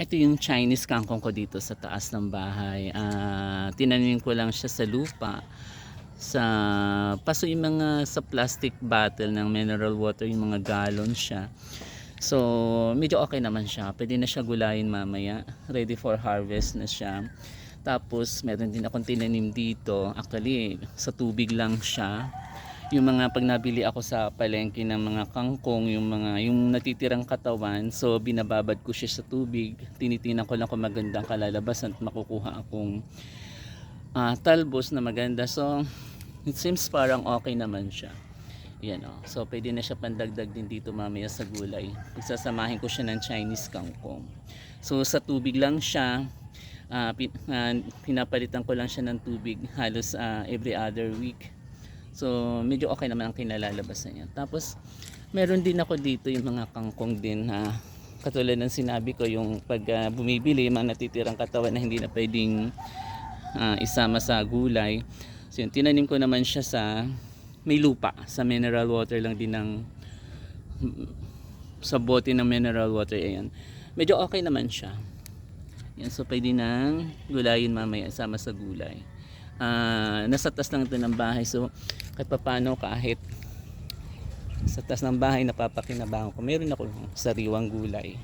Ito yung Chinese kangkong ko dito sa taas ng bahay. Tinanim ko lang siya sa lupa. Sa paso yung mga sa plastic bottle ng mineral water, yung mga galon siya. So, medyo okay naman siya. Pwede na siya gulayin mamaya. Ready for harvest na siya. Tapos, meron din akong tinanim dito. Actually, sa tubig lang siya. Yung mga pag nabili ako sa palengke ng mga kangkong, yung natitirang katawan, so binababad ko siya sa tubig. Tinitingnan ko lang kung magandang kalalabasan at makukuha akong talbos na maganda. So, it seems parang okay naman siya. Yan o. So, pwede na siya pandagdag din dito mamaya sa gulay. Pagsasamahin ko siya ng Chinese kangkong. So, sa tubig lang siya. Pinapalitan ko lang siya ng tubig halos every other week. So, medyo okay naman ang kinalalabasan niya. Tapos, meron din ako dito yung mga kangkong din na katulad ng sinabi ko, yung pag bumibili, mga natitirang katawan na hindi na pwedeng isama sa gulay. So, yun, tinanim ko naman siya sa may lupa, sa mineral water lang din sa bote ng mineral water. Ayan. Medyo okay naman siya. Yan, so pwede nang gulayin mamaya sama sa gulay. Nasa taas lang ito ng bahay, so kahit papano, kahit sa taas ng bahay napapakinabangan ko, meron ako sariwang gulay.